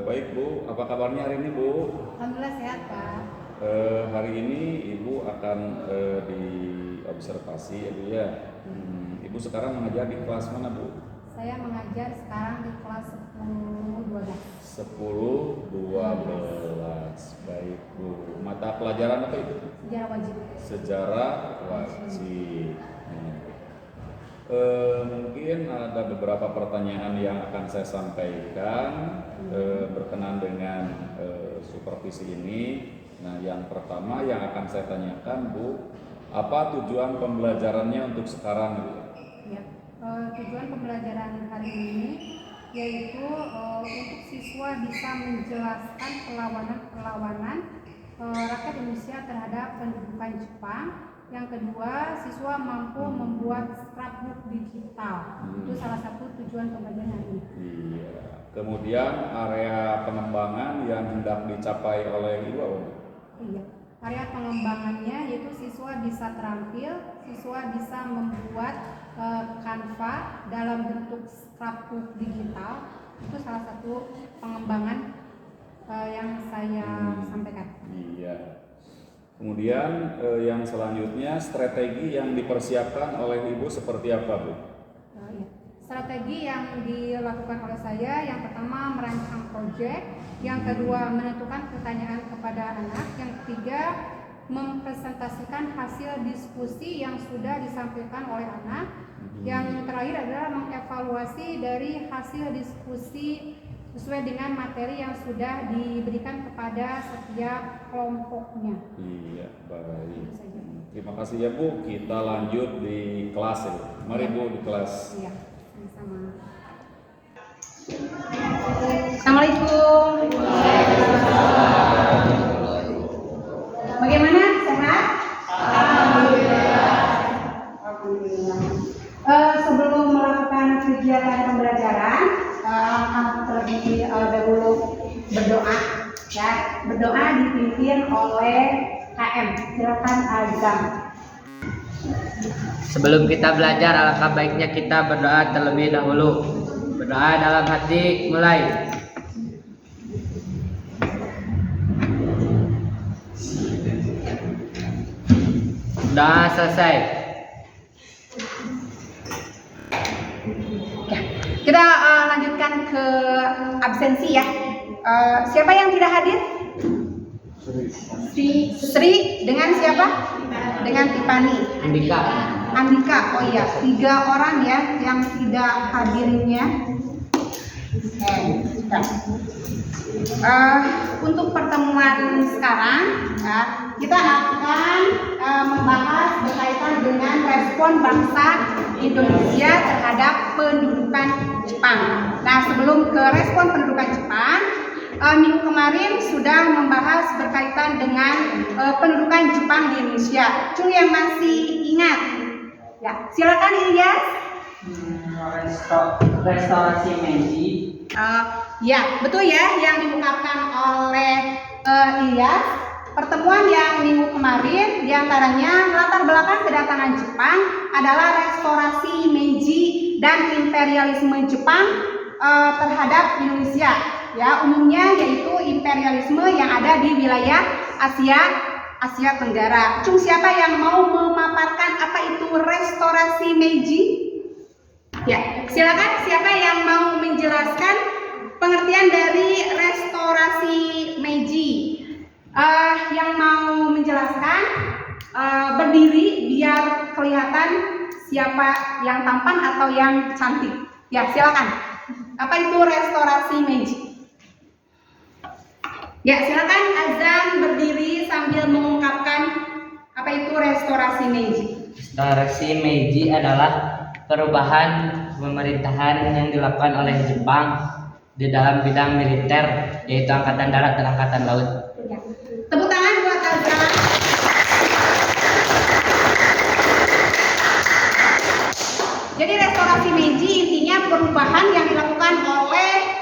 Baik Bu, apa kabarnya hari ini Bu? Alhamdulillah sehat Pak. Hari ini Ibu akan diobservasi ya Bu ya. Ibu sekarang mengajar di kelas mana Bu? Saya mengajar sekarang di kelas 10-12. 10-12. Baik Bu. Mata pelajaran apa itu? Sejarah wajib. Sejarah wajib. Mungkin ada beberapa pertanyaan yang akan saya sampaikan berkenaan dengan supervisi ini. Nah, yang pertama yang akan saya tanyakan Bu, apa tujuan pembelajarannya untuk sekarang Bu? Ya, tujuan pembelajaran hari ini yaitu untuk siswa bisa menjelaskan perlawanan rakyat Indonesia terhadap pendudukan Jepang. Yang kedua, siswa mampu membuat scrapbook digital. Itu salah satu tujuan pembelajaran ini. Iya. Kemudian area pengembangan yang hendak dicapai oleh Ibu apa? Iya. Area pengembangannya yaitu siswa bisa terampil, siswa bisa membuat Canva dalam bentuk scrapbook digital. Itu salah satu pengembangan yang saya sampaikan. Iya. Kemudian yang selanjutnya strategi yang dipersiapkan oleh Ibu seperti apa Bu? Ya. Strategi yang dilakukan oleh saya yang pertama merancang proyek, yang kedua menentukan pertanyaan kepada anak, yang ketiga mempresentasikan hasil diskusi yang sudah disampaikan oleh anak, yang terakhir adalah mengevaluasi dari hasil diskusi sesuai dengan materi yang sudah diberikan kepada setiap kelompoknya. Iya, baik. Terima kasih ya Bu. Kita lanjut di kelas ya. Mari Bu di kelas. Iya, sama-sama. Assalamualaikum. Bagaimana? Sehat? Alhamdulillah. Sebelum melakukan kegiatan pembelajaran, terlebih dahulu berdoa. Ya, berdoa dipimpin oleh KM. Silakan Azam. Sebelum kita belajar, alangkah baiknya kita berdoa terlebih dahulu. Berdoa dalam hati, mulai. Doa selesai. Kita lanjutkan ke absensi ya. Siapa yang tidak hadir? Sri dengan siapa? Dengan Tipani. Andika. Oh iya, 3 orang ya yang tidak hadirnya. Untuk pertemuan sekarang ya, kita akan membahas berkaitan dengan respon bangsa Indonesia terhadap pendudukan Jepang. Nah, sebelum ke respon pendudukan Jepang, minggu kemarin sudah membahas berkaitan dengan pendudukan Jepang di Indonesia. Cung yang masih ingat? Ya, silakan Ilyas. Restorasi Meiji. Ya, betul ya yang diungkapkan oleh Ilyas. Pertemuan yang minggu kemarin diantaranya latar belakang kedatangan Jepang adalah restorasi Meiji dan imperialisme Jepang terhadap Indonesia. Ya, umumnya yaitu imperialisme yang ada di wilayah Asia Tenggara. Cung, siapa yang mau memaparkan apa itu restorasi Meiji? Ya, silakan siapa yang mau menjelaskan pengertian dari restorasi Meiji. Yang mau menjelaskan berdiri biar kelihatan siapa yang tampan atau yang cantik. Ya, silakan. Apa itu restorasi Meiji? Ya, silakan Azam berdiri sambil mengungkapkan apa itu restorasi Meiji. Restorasi Meiji adalah perubahan pemerintahan yang dilakukan oleh Jepang di dalam bidang militer, yaitu Angkatan Darat dan Angkatan Laut. Ya. Tepuk tangan buat Azam. Jadi restorasi Meiji intinya perubahan yang dilakukan oleh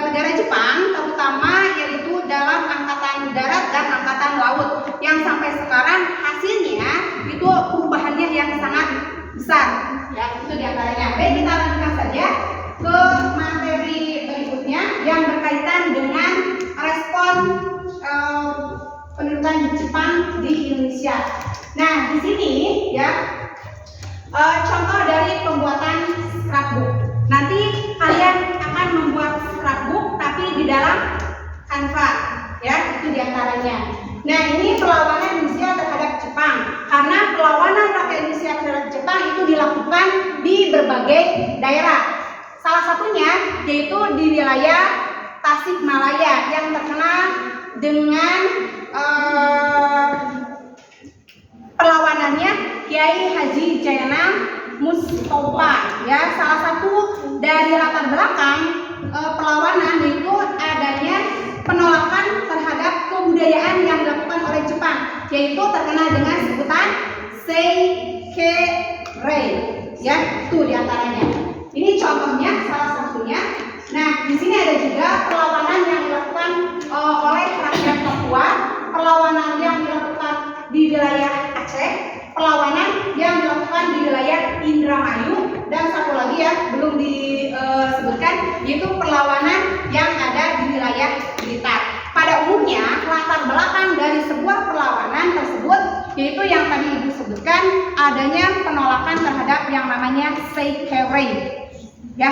negara Jepang, terutama yaitu dalam Angkatan Darat dan Angkatan Laut, yang sampai sekarang hasilnya itu perubahannya yang sangat besar. Ya, itu diantaranya. Baik, kita lanjutkan saja ke materi berikutnya. satunya yang berkaitan dengan respon pendudukan Jepang di Indonesia. Nah, di sini ya contoh dari pembuatan scrapbook. Nanti kalian akan membuat scrapbook tapi di dalam Canva, ya, itu diantaranya. Nah, ini perlawanan Indonesia terhadap Jepang, karena perlawanan rakyat Indonesia terhadap Jepang itu dilakukan di berbagai daerah. Salah satunya yaitu di wilayah Tasikmalaya yang terkenal dengan perlawanannya Kiai Haji Jainal Mustofa. Ya, salah satu dari latar belakang perlawanan itu adanya penolakan terhadap kebudayaan yang dilakukan oleh Jepang, yaitu terkenal dengan sebutan Seikerei. Ya, itu diantaranya. Ini contohnya, salah satunya. Nah, di sini ada juga perlawanan yang dilakukan oleh rakyat Papua, perlawanan yang dilakukan di wilayah Aceh, perlawanan yang dilakukan di wilayah Indramayu, dan satu lagi ya belum disebutkan, yaitu perlawanan yang ada di wilayah Blitar. Pada umumnya latar belakang dari sebuah perlawanan tersebut yaitu yang tadi Ibu sebutkan, adanya penolakan terhadap yang namanya Seikerei. Ya,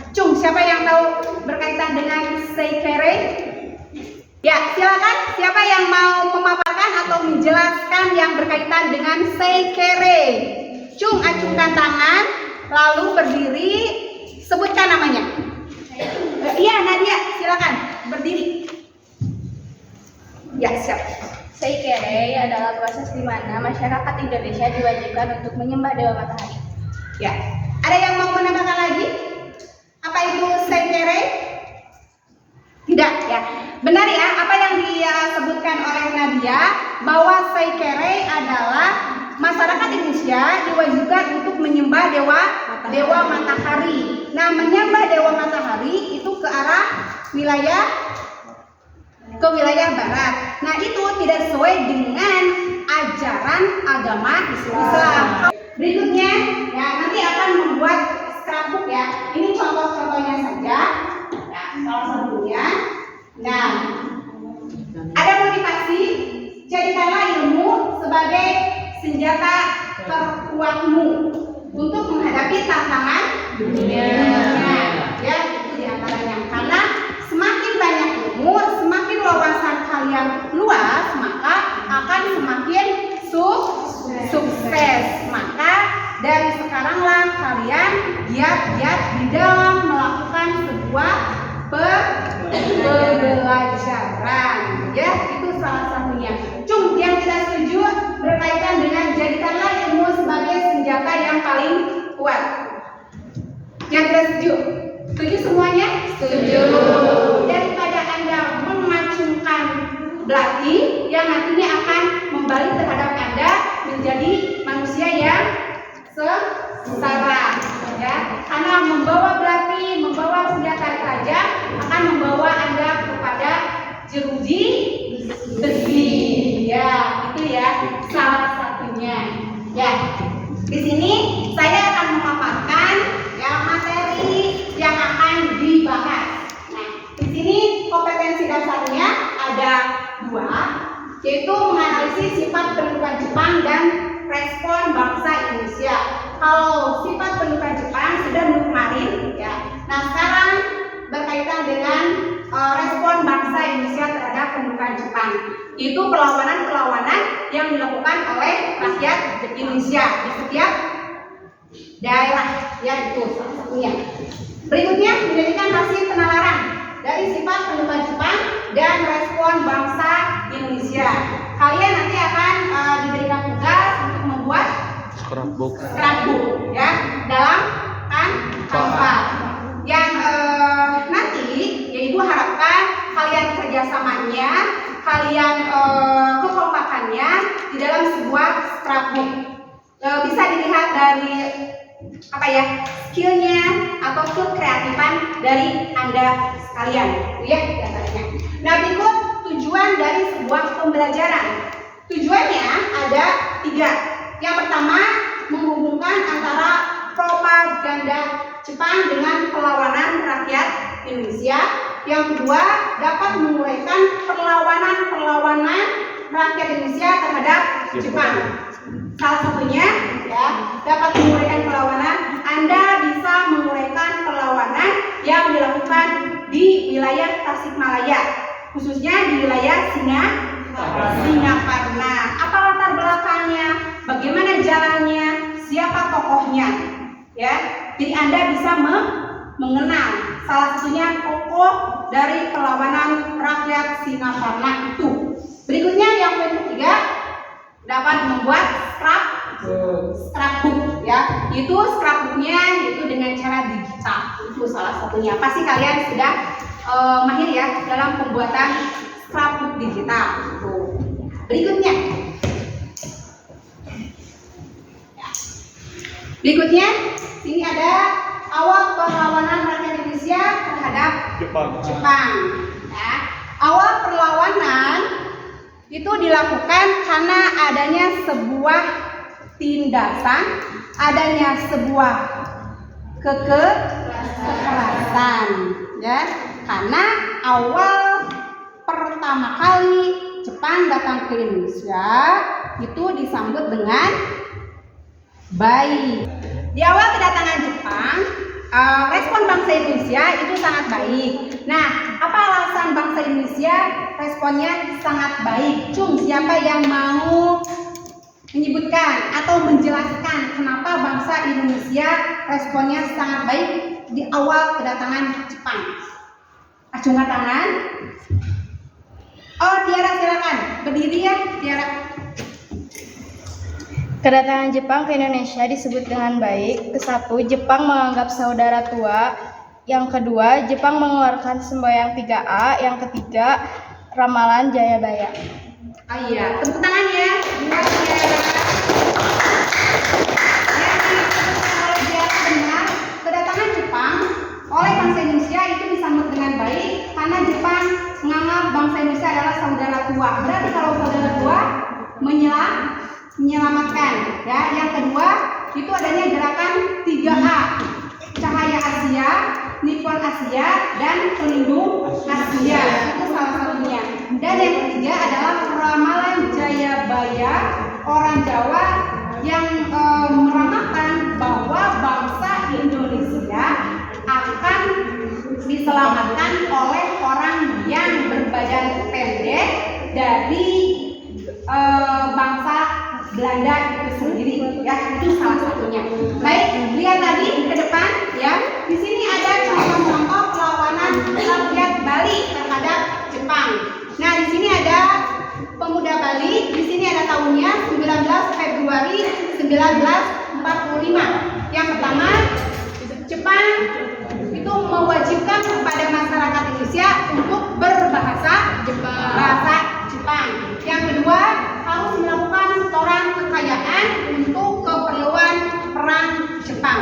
Cung, siapa yang tahu berkaitan dengan Seikerei? Ya, silakan. Siapa yang mau memaparkan atau menjelaskan yang berkaitan dengan Seikerei? Cung, acungkan tangan, lalu berdiri, sebutkan namanya. Iya, Nadia, silakan berdiri. Ya, siap. Seikerei adalah proses di mana masyarakat Indonesia diwajibkan untuk menyembah Dewa Matahari. Ya, ada yang mau menambahkan lagi? Apa itu Seikerei? Tidak, ya. Benar ya, apa yang disebutkan oleh Nadia, bahwa Seikerei adalah masyarakat Indonesia diwajibkan untuk menyembah Dewa Matahari. Nah, menyembah Dewa Matahari itu ke arah wilayah barat. Nah, itu tidak sesuai dengan ajaran agama Islam. Berikutnya, ya, nanti akan membuat scrapbook ya. Ini contoh-contohnya saja. Ya, salah satunya. Nah, ada motivasi, jadikanlah ilmu sebagai senjata terkuatmu untuk menghadapi tantangan dunia. Ya, itu diantaranya. Karena semakin banyak ilmu, semakin wawasan kalian luas, maka akan semakin sukses. Maka dari sekaranglah kalian giat-giat di dalam melakukan sebuah pembelajaran. Ya, itu salah satunya. Cung, yang tidak setuju berkaitan dengan jadikanlah ilmu sebagai senjata yang paling kuat. Yang tidak setuju? Setuju semuanya? Setuju. Daripada Anda memacungkan belati yang nantinya akan membalik terhadap Anda menjadi manusia yang sengsara, ya. Karena membawa belati, membawa senjata tajam akan membawa Anda kepada jeruji besi. Ya, itu ya salah satunya. Ya. Di sini saya akan memaparkan ya materi yang akan dibahas. Nah, di sini kompetensi dasarnya ada 2, yaitu menganalisis sifat pendudukan Jepang dan respon bangsa Indonesia. Kalau sifat pendudukan Jepang sudah minggu kemarin, ya. Nah, sekarang berkaitan dengan respon bangsa Indonesia terhadap pendudukan Jepang, yaitu perlawanan-perlawanan yang dilakukan oleh rakyat Indonesia di setiap daerah, ya, itu salah satunya. Berikutnya menjadikan hasil penalaran dari sifat pendudukan Jepang dan respon bangsa Indonesia. Kalian nanti akan diberikan tugas untuk membuat scrapbook ya dalam Canva. Yang nanti ya Ibu harapkan kalian kerjasamanya, kalian kekompakannya di dalam sebuah scrapbook. Bisa dilihat dari apa ya, skillnya atau kekreatifan dari Anda sekalian, ya katanya. Nah, berikut tujuan dari sebuah pembelajaran. Tujuannya ada 3. Yang pertama, menghubungkan antara propaganda Jepang dengan perlawanan rakyat Indonesia. Yang kedua, dapat menguraikan perlawanan rakyat Indonesia terhadap Jepang. Salah satunya ya, dapat menguraikan perlawanan. Anda bisa menguraikan perlawanan yang dilakukan di wilayah Tasikmalaya, khususnya di wilayah Singaparna. Apa latar belakangnya? Bagaimana jalannya? Siapa tokohnya? Ya, jadi Anda bisa mengenal salah satunya tokoh dari perlawanan rakyat Singaparna itu. Berikutnya yang poin ketiga, dapat membuat scrapbook ya. Itu scrapbooknya itu dengan cara digital. Itu salah satunya. Pasti kalian sudah mahir ya dalam pembuatan scrapbook digital. Itu. Berikutnya. Berikutnya, ini ada awal perlawanan rakyat Indonesia terhadap Jepang. Ya. Awal perlawanan itu dilakukan karena adanya sebuah tindasan, adanya sebuah kekerasan, ya. Karena awal pertama kali Jepang datang ke Indonesia itu disambut dengan baik. Di awal kedatangan Jepang, respon bangsa Indonesia itu sangat baik. Nah, apa alasan bangsa Indonesia responnya sangat baik? Siapa yang mau menyebutkan atau menjelaskan kenapa bangsa Indonesia responnya sangat baik di awal kedatangan Jepang? Acungkan tangan. Oh, Tiara silakan. Berdiri ya, Tiara. Kedatangan Jepang ke Indonesia disebut dengan baik. Kesatu, Jepang menganggap saudara tua. Yang kedua, Jepang mengeluarkan semboyan 3A. Yang ketiga, ramalan Jayabaya. Oh iya, tepuk tangan ya. Buat Jayabaya. Benar, kedatangan Jepang oleh bangsa Indonesia itu disambut dengan baik karena Jepang menganggap bangsa Indonesia adalah saudara tua. Berarti kalau saudara tua menyelamatkan ya. Yang kedua itu adanya gerakan 3A, cahaya Asia, Nippon Asia, dan pelindung Asia. Itu salah satunya. Dan yang ketiga adalah ramalan Jayabaya, orang Jawa yang meramalkan bahwa bangsa Indonesia akan diselamatkan oleh orang yang berbadan pendek dari bangsa Belanda itu sendiri ya. Itu salah satunya. Baik, lihat tadi ke depan ya. Di sini ada contoh-contoh perlawanan rakyat Bali terhadap Jepang. Nah, di sini ada pemuda Bali. Di sini ada tahunnya 19 Februari 1945. Yang pertama, Jepang itu mewajibkan kepada masyarakat Indonesia untuk berbahasa Jepang. Yang kedua, harus melakukan setoran kekayaan untuk keperluan perang Jepang.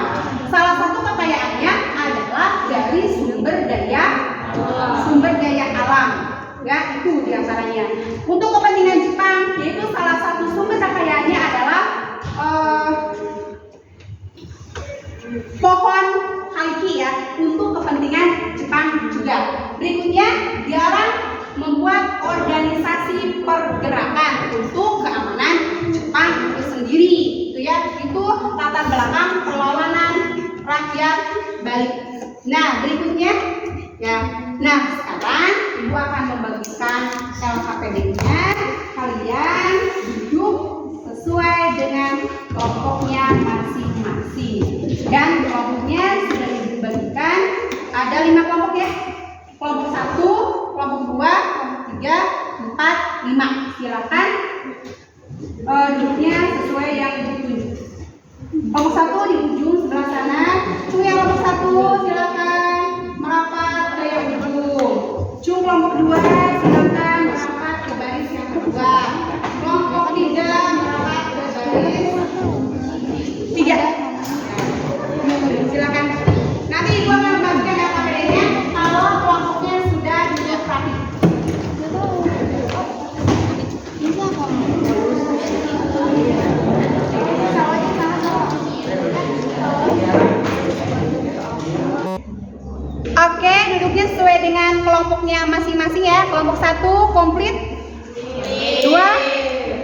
Salah satu kekayaannya adalah dari sumber daya alam. Ya, itu diantaranya. Untuk kepentingan Jepang, yaitu salah satu sumber kekayaannya adalah pohon kaliki ya, untuk kepentingan Jepang juga. Berikutnya, dilarang membuat organisasi pergerakan untuk keamanan Jepang itu sendiri. Itu ya, itu latar belakang perlawanan rakyat Bali. Nah, berikutnya ya. Nah, sekarang Ibu akan membagikan LKPD-nya. Kalian duduk sesuai dengan kelompoknya masing-masing. Dan kelompoknya sudah dibagikan, ada 5 kelompok ya. Kelompok 1, kelompok 2, kelompok 3, 4, 5. Silakan duduknya sesuai yang ditunjuk. Kelompok 1 di ujung sebelah sana. Yang kelompok 1 silakan merapat ke yang ujung. Kelompok 2 silakan merapat ke baris yang kedua. Kelompok 3 merapat ke baris 3. Silakan. Nanti Ibu akan membagikan LKPD-nya kalau kelompoknya sudah duduk rapi. Oke, duduk kelompoknya masing-masing ya. Kelompok 1 komplit, 2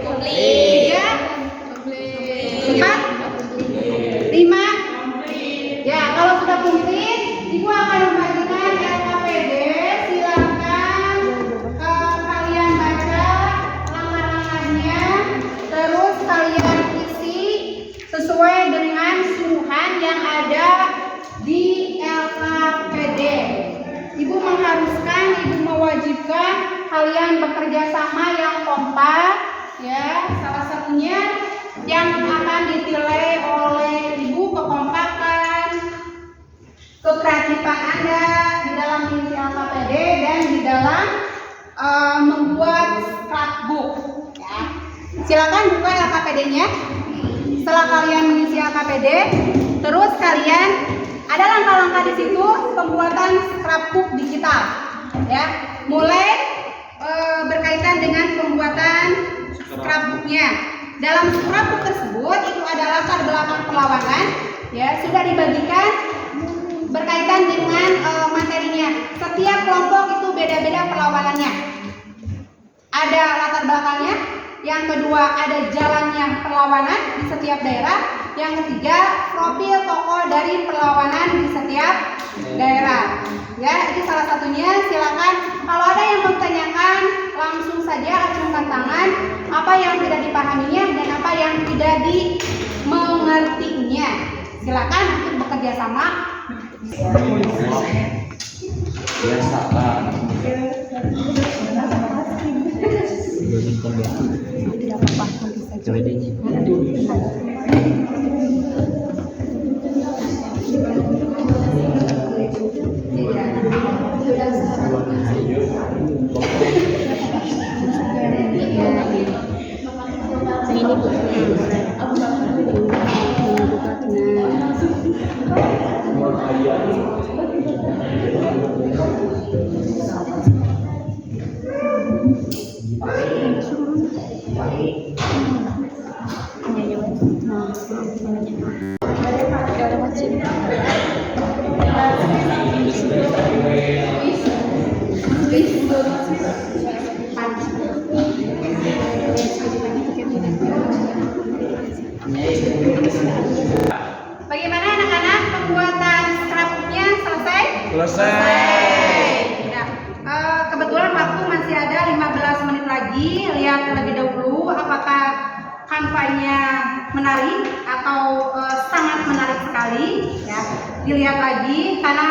komplit, 3 4 5. Ya, kalau sudah komplit, Ibu akan membagikan LKPD. Silakan kalian baca langkah-langkahnya, terus kalian isi sesuai dengan suruhan yang ada di LKPD. Ibu mengharuskan, Ibu mewajibkan kalian bekerja sama yang kompak, ya. Salah satunya yang akan ditilai oleh Ibu kekompakan, kekreatifan Anda di dalam mengisi LKPD dan di dalam membuat scrapbook. Ya. Silakan buka LKPD-nya. Setelah kalian mengisi LKPD, terus kalian ada langkah-langkah di situ pembuatan scrapbook digital. Ya, mulai berkaitan dengan pembuatan scrapbooknya. Dalam scrapbook tersebut itu ada latar belakang perlawanan, ya, sudah dibagikan berkaitan dengan materinya. Setiap kelompok itu beda-beda perlawanannya. Ada latar belakangnya. Yang kedua ada jalannya perlawanan di setiap daerah. Yang ketiga profil tokoh dari perlawanan di setiap daerah. Ya, itu salah satunya. Silakan kalau ada yang bertanyakan langsung saja acungkan tangan apa yang tidak dipahaminya dan apa yang tidak dimengertinya. Silakan untuk bekerja sama. Bagaimana anak-anak, pembuatan scrapbooknya selesai? Selesai. Ya, kebetulan waktu masih ada 15 menit lagi. Lihat terlebih dahulu apakah kanvanya menarik atau sangat menarik sekali. Ya, dilihat lagi karena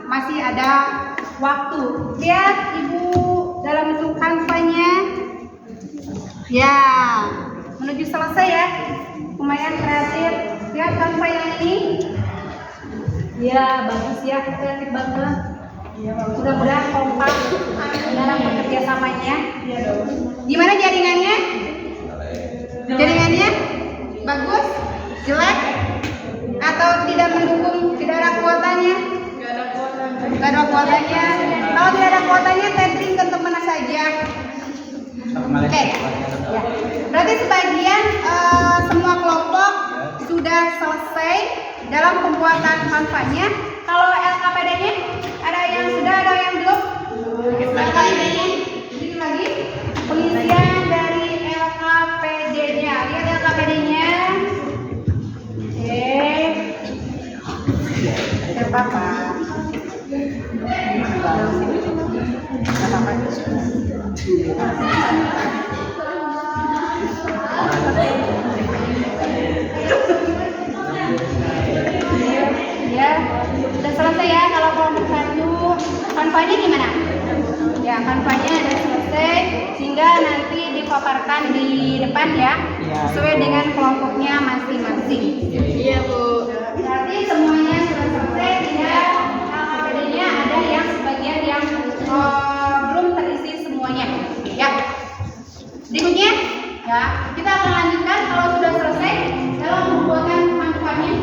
masih ada waktu. Lihat Ibu dalam bentuk kanvanya. Ya, menuju selesai ya. Lumayan kreatif. Lihat kanva yang ini. Ya, bagus ya, kreatif banget. Mudah-mudahan kompak dalam bekerja samanya. Gimana jaringannya? Jaringannya bagus? Jelek? Atau tidak mendukung? Tidak ada kuotanya? Tidak ada kuotanya. Kalau tidak ada kuotanya, tethering ke teman saja. Oke. Ya. Berarti sebagian semua kelompok sudah selesai dalam pembuatan kanvanya. Kalau LKPD-nya ada yang sudah, ada yang belum? LKPD-nya sedikit lagi. Pengisian dari LKPD-nya. Lihat LKPD-nya. Oke. Tidak apa-apa. Ya, sudah selesai ya. Kalau kelompok 1 kanvanya gimana? Ya, kanvanya sudah selesai sehingga nanti dipaparkan di depan ya, sesuai dengan kelompoknya masing-masing. Iya Bu. Berarti semuanya sudah selesai. Tinggal LKPD-nya ada yang sebagian yang belum terisi semuanya. Ya. Berikutnya, ya kita akan lanjutkan kalau sudah selesai dalam pembuatan kanvanya.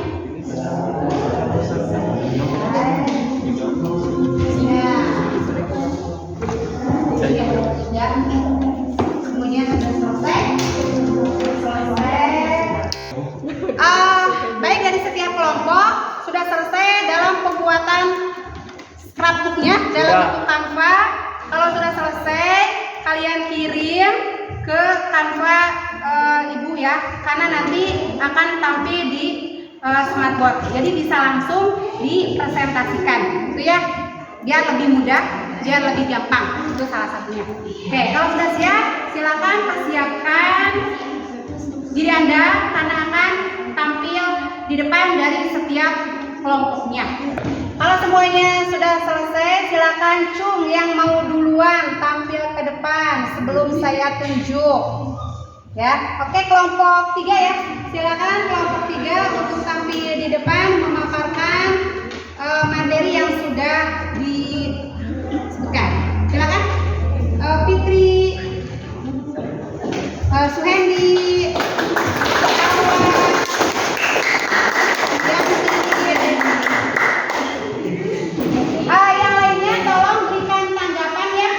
Ya, semuanya sudah selesai. Baik, dari setiap kelompok sudah selesai dalam pembuatan scrapbooknya dalam bentuk kanva. kalian kirim ke Canva ibu ya, karena nanti akan tampil di smartboard. Jadi bisa langsung dipresentasikan, gitu ya, biar lebih mudah, biar lebih gampang. Itu salah satunya. Oke, kalau sudah siap, silakan persiapkan diri Anda karena akan tampil di depan dari setiap kelompoknya. Kalau semuanya sudah selesai, silakan cung yang mau duluan tampil ke depan sebelum saya tunjuk. Ya, oke, kelompok 3 ya. Silakan kelompok 3 untuk tampil di depan memaparkan materi yang sudah disebutkan. Silakan Fitri, Suhendi, yang lainnya tolong berikan tanggapan ya.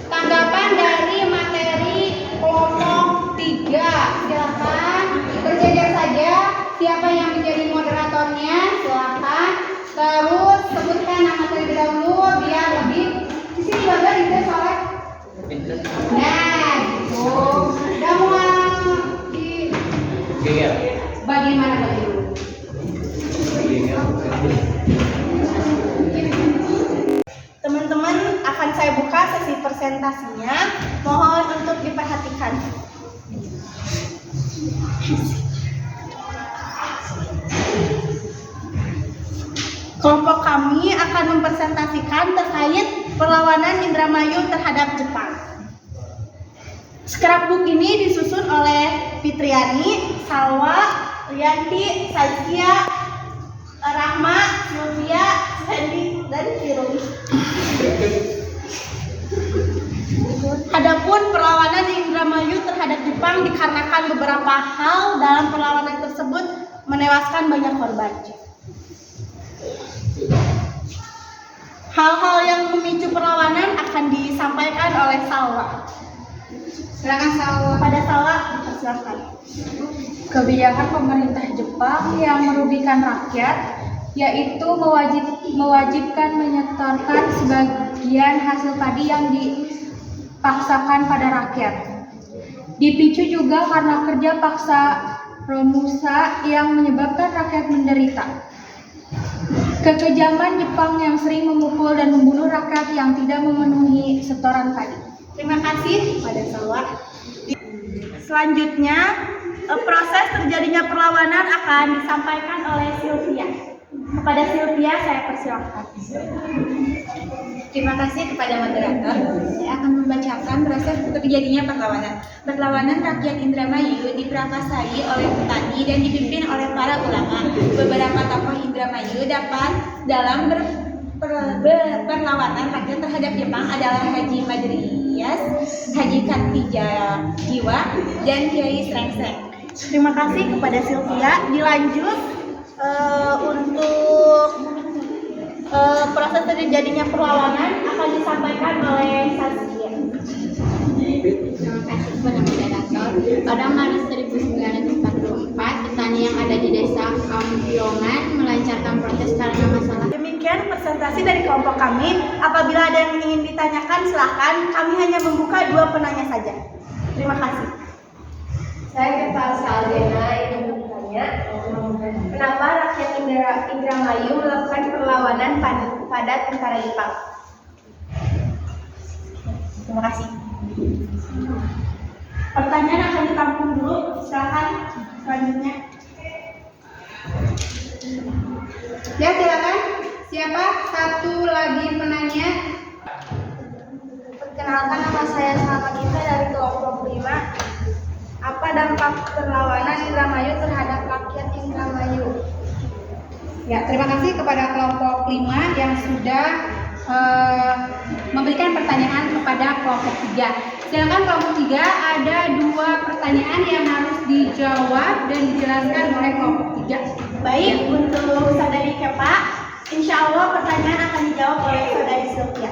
Tanggapan dari materi kelompok 3. Silakan berjejer saja. Siapa yang menjadi moderatornya? Silakan. Terus sebutkan nama terlebih dahulu biar lebih. Di sini juga itu soalnya. Nah, gitu. Udah mau di bagaimana bagi dulu? Teman-teman, akan saya buka sesi presentasinya. Mohon untuk diperhatikan. Kelompok kami akan mempresentasikan terkait perlawanan Indramayu terhadap Jepang. Scrapbook ini disusun oleh Fitriani, Salwa, Rianti, Sazkia, Rahma, Sylvia, Hendy, dan Firuli. Adapun perlawanan Indramayu terhadap Jepang dikarenakan beberapa hal dalam perlawanan tersebut menewaskan banyak korban. Hal-hal yang memicu perlawanan akan disampaikan oleh Salwa. Silakan Salwa. Pada Salwa, silakan. Kebijakan pemerintah Jepang yang merugikan rakyat, yaitu mewajibkan menyetorkan sebagian hasil padi yang dipaksakan pada rakyat. Dipicu juga karena kerja paksa Romusa yang menyebabkan rakyat menderita. Kekejaman Jepang yang sering memukul dan membunuh rakyat yang tidak memenuhi setoran padi. Terima kasih pada Salwa. Selanjutnya, proses terjadinya perlawanan akan disampaikan oleh Sylvia. Kepada Sylvia, saya persilakan. Terima kasih kepada moderator. Saya akan membacakan proses terjadinya perlawanan. Perlawanan rakyat Indramayu diperakasai oleh petani dan dipimpin oleh para ulama. Beberapa tokoh Indramayu dalam perlawanan rakyat terhadap Jepang adalah Haji Madrias, Haji Kartijajiwa, dan Kiai Srengseng. Terima kasih kepada Sylvia. Dilanjut untuk proses terjadinya perlawanan akan disampaikan oleh Sazkia. Terima kasih kepada moderator. Pada Maret 1944, petani yang ada di desa Kampiongan melancarkan protes karena masalah. Demikian presentasi dari kelompok kami. Apabila ada yang ingin ditanyakan, silakan. Kami hanya membuka 2 penanya saja. Terima kasih. Saya Kepa Saldena ingin bertanya, kenapa rakyat Indramayu melakukan perlawanan pada tentara Jepang? Terima kasih. Pertanyaan akan ditampung dulu. Silakan selanjutnya. Ya, silakan. Siapa satu lagi penanya? Perkenalkan, nama saya Selamat Ita dari kelompok 5. Apa dampak perlawanan Indramayu terhadap rakyat Indramayu? Ya, terima kasih kepada kelompok 5 yang sudah memberikan pertanyaan kepada kelompok 3. Silakan kelompok 3, ada 2 pertanyaan yang harus dijawab dan dijelaskan oleh kelompok 3. Baik, untuk saudari Kepa, insya Allah pertanyaan akan dijawab oleh saudari Sylvia.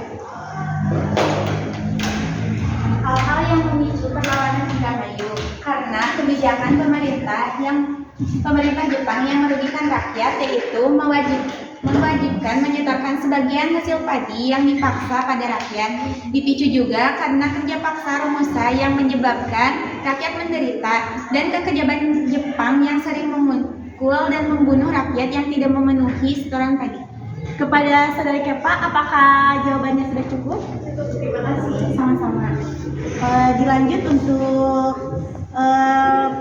Hal-hal yang memicu perlawanan Indramayu karena kebijakan pemerintah Jepang yang merugikan rakyat, yaitu mewajibkan menyetorkan sebagian hasil padi yang dipaksa pada rakyat. Dipicu juga karena kerja paksa Romusa yang menyebabkan rakyat menderita dan kekejaman Jepang yang sering memukul dan membunuh rakyat yang tidak memenuhi setoran padi. Kepada Saudari Kepa, apakah jawabannya sudah cukup? Terima kasih. Sama-sama. Dilanjut untuk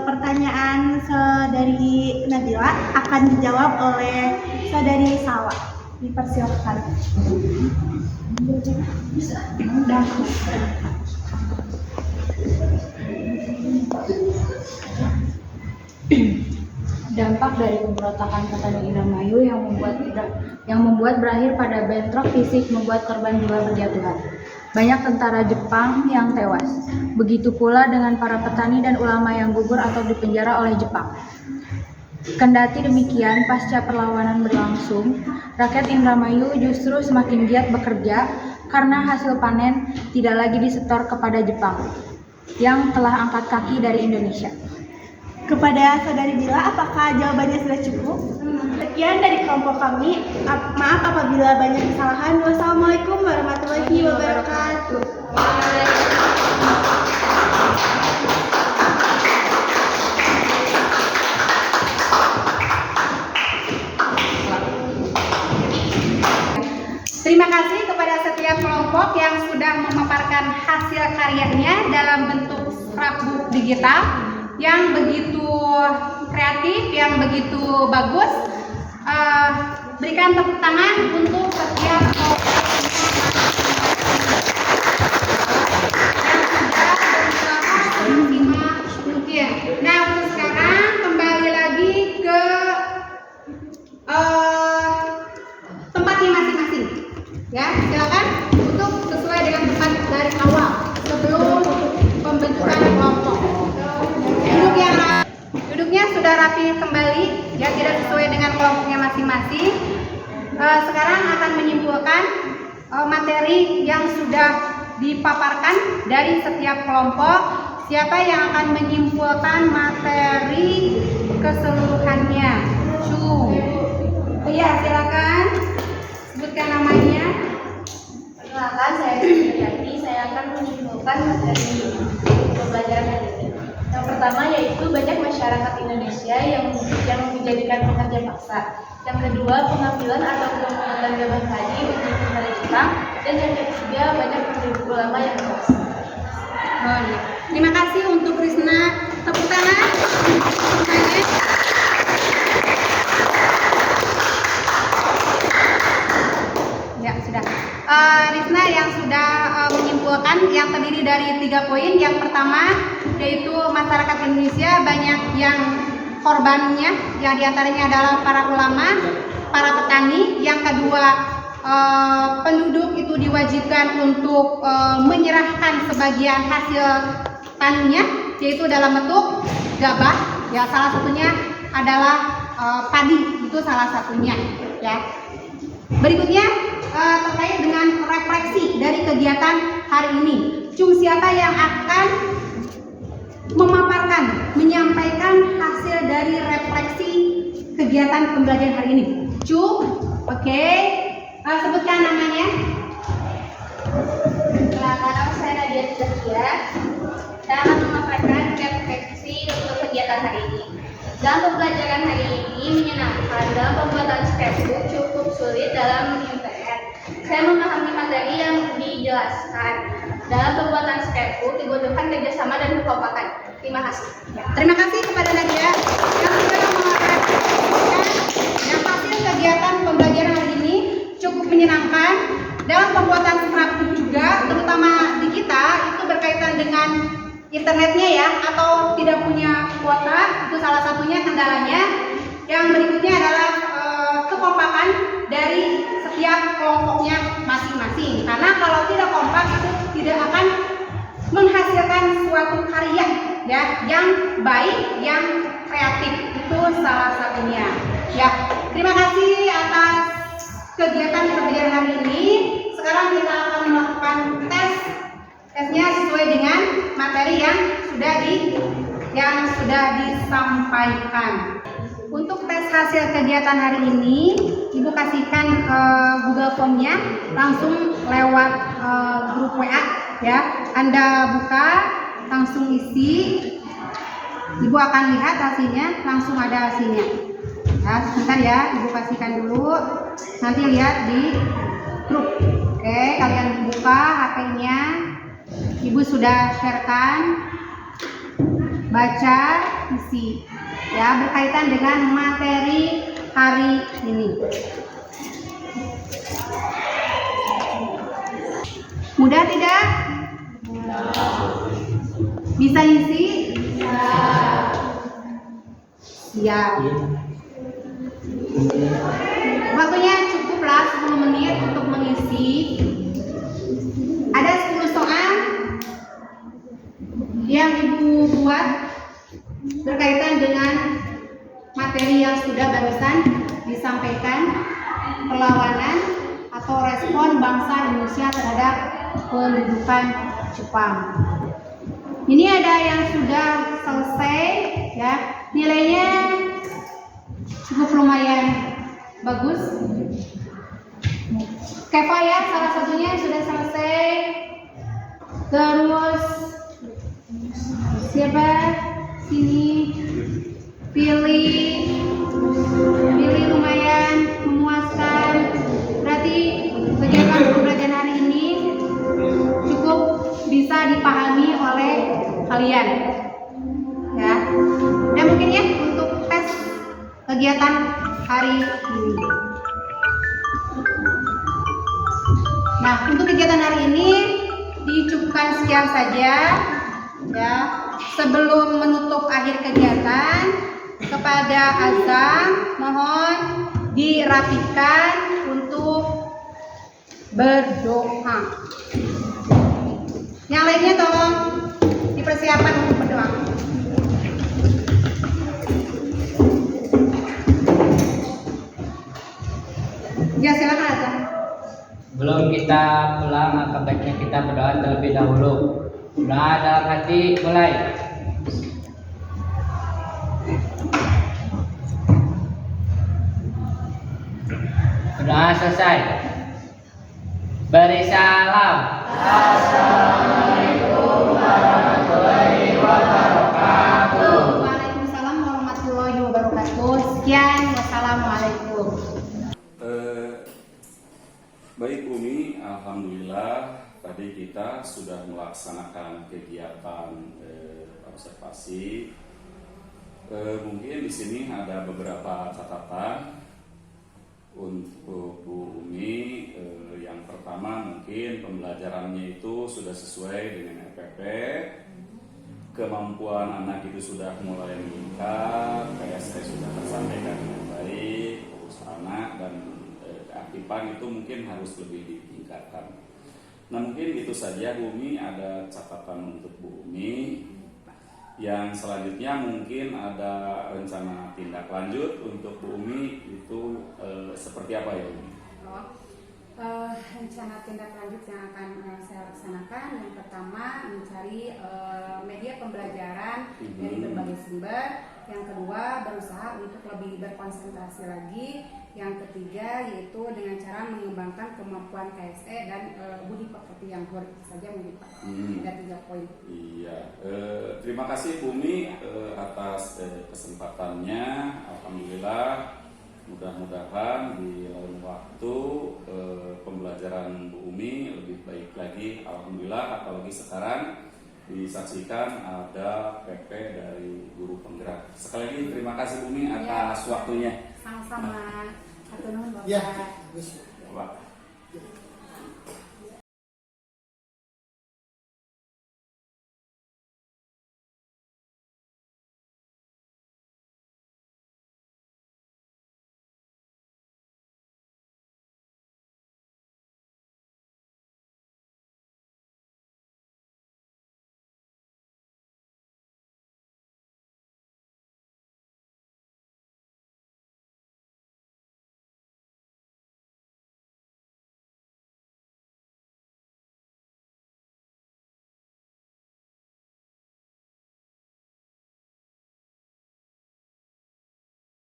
pertanyaan Saudari Nabila akan dijawab oleh Saudari Salwa. Dipersilakan. Dampak dari pemberontakan petani Indramayu yang membuat berakhir pada bentrok fisik membuat korban jiwa berjatuhan. Banyak tentara Jepang yang tewas. Begitu pula dengan para petani dan ulama yang gugur atau dipenjara oleh Jepang. Kendati demikian, pasca perlawanan berlangsung, rakyat Indramayu justru semakin giat bekerja karena hasil panen tidak lagi disetor kepada Jepang yang telah angkat kaki dari Indonesia. Kepada Saudari Bila, apakah jawabannya sudah cukup? Sekian dari kelompok kami. Maaf apabila banyak kesalahan. Wassalamualaikum warahmatullahi wabarakatuh. Terima kasih kepada setiap kelompok yang sudah memaparkan hasil karyanya dalam bentuk scrapbook digital yang begitu kreatif, yang begitu bagus. Berikan tepuk tangan untuk setiap kelompok yang sudah berusaha semaksimal mungkin. Nah, untuk sekarang kembali lagi ke tempatnya masing-masing. Ya, silakan untuk sesuai dengan tempat dari awal sebelum pembentukan kelompok. Duduknya sudah rapi kembali, ya, tidak sesuai dengan kelompoknya masing-masing. Sekarang akan menyimpulkan materi yang sudah dipaparkan dari setiap kelompok. Siapa yang akan menyimpulkan materi keseluruhannya? Iya, silakan. Sebutkan namanya. Perkenalkan, saya Supriyati. Saya akan menyimpulkan materi pembelajaran hari ini. Yang pertama yaitu banyak masyarakat Indonesia yang menjadikan pekerja paksa. Yang kedua, pengambilan atau pemungutan gabah padi untuk tentara Jepang. Dan yang ketiga, banyak pendiri ulama yang tewas. Oh, iya. Terima kasih untuk Krisna. Tepuk tangan. Ya, sudah. Risna yang sudah menyimpulkan yang terdiri dari 3 poin. Yang pertama yaitu masyarakat Indonesia banyak yang korbannya, yang diantaranya adalah para ulama, para petani. Yang kedua, penduduk itu diwajibkan untuk menyerahkan sebagian hasil taninya, yaitu dalam bentuk gabah. Ya, salah satunya adalah padi, itu salah satunya. Ya. Berikutnya terkait dengan refleksi dari kegiatan hari ini. Siapa yang akan memaparkan, menyampaikan hasil dari refleksi kegiatan pembelajaran hari ini? Oke. Sebutkan namanya. Nama saya Nadia Zakia. Saya akan memaparkan refleksi untuk kegiatan hari ini. Dalam pembelajaran hari ini menyenangkan. Dalam pembuatan scrapbook cukup sulit dalam UTR. Saya memahami materi yang dijelaskan. Dalam pembuatan scrapbook dibutuhkan kerjasama dan kekompakan. Terima kasih. Terima kasih kepada Nadia yang sudah mengatakan yang hasil kegiatan pembelajaran hari ini cukup menyenangkan. Dalam pembuatan scrapbook juga, terutama di kita, itu berkaitan dengan internetnya ya, atau tidak punya kuota, itu salah satunya kendalanya. Yang berikutnya adalah kekompakan dari setiap kelompoknya masing-masing. Karena kalau tidak kompak itu tidak akan menghasilkan suatu karya ya yang baik, yang kreatif. Itu salah satunya. Ya, terima kasih atas kegiatan pembelajaran hari ini. Sekarang kita akan melakukan tesnya sesuai dengan materi yang sudah disampaikan. Untuk tes hasil kegiatan hari ini, Ibu kasihkan Google Form-nya langsung lewat grup WA ya. Anda buka, langsung isi. Ibu akan lihat hasilnya, langsung ada hasilnya. Ya, sebentar ya, Ibu kasihkan dulu. Nanti lihat di grup. Oke, kalian buka HP-nya. Ibu sudah sharekan. Baca, isi. Ya, berkaitan dengan materi hari ini. Mudah tidak? Bisa isi? Siap. Waktunya cukuplah 10 menit untuk mengisi. Ada 10 soal yang Ibu buat berkaitan dengan materi yang sudah barusan disampaikan, perlawanan atau respon bangsa Indonesia terhadap pendudukan Jepang. Ini ada yang sudah selesai ya, nilainya cukup lumayan bagus. Keva ya, salah satunya sudah selesai. Terus siapa? Sini. Pilih lumayan memuaskan. Berarti kegiatan pembelajaran hari ini cukup bisa dipahami oleh kalian. Ya. Dan mungkin ya untuk tes kegiatan hari ini. Nah, untuk kegiatan hari ini dicukupkan sekian saja. Ya, sebelum menutup akhir kegiatan, kepada azan mohon dirapikan untuk berdoa. Yang lainnya tolong dipersiapkan untuk berdoa. Ya, silakan azan. Belum kita pulang, maka baiknya kita berdoa terlebih dahulu. Doa dalam hati, mulai. Doa selesai. Beri salam. Assalamualaikum warahmatullahi wabarakatuh. Waalaikumsalam warahmatullahi wabarakatuh. Sekian, wassalamualaikum. Baik Umi, alhamdulillah tadi kita sudah melaksanakan kegiatan observasi. Mungkin di sini ada beberapa catatan untuk Bu Umi. Yang pertama mungkin pembelajarannya itu sudah sesuai dengan RPP, kemampuan anak itu sudah mulai meningkat, KSE sudah tersampaikan dengan baik, urus anak dan keaktifan itu mungkin harus lebih ditingkatkan. Nah mungkin itu saja Bu Umi, ada catatan untuk Bu Umi. Yang selanjutnya mungkin ada rencana tindak lanjut untuk Bu Umi itu seperti apa ya Bu Umi? Rencana tindak lanjut yang akan saya laksanakan, yang pertama mencari media pembelajaran dari berbagai sumber, yang kedua berusaha untuk lebih berkonsentrasi lagi, yang ketiga yaitu dengan cara mengembangkan kemampuan KSE dan budi pekerti yang luar saja mungkin Pak. Ada 3 poin. Iya, terima kasih Bu Umi atas kesempatannya. Alhamdulillah, mudah-mudahan di lain waktu pembelajaran Bu Umi lebih baik lagi. Alhamdulillah, apalagi sekarang disaksikan ada PP dari guru penggerak. Sekali lagi terima kasih Bu Umi atas waktunya. Sama-sama. Atur nuhun Bapak. Ya,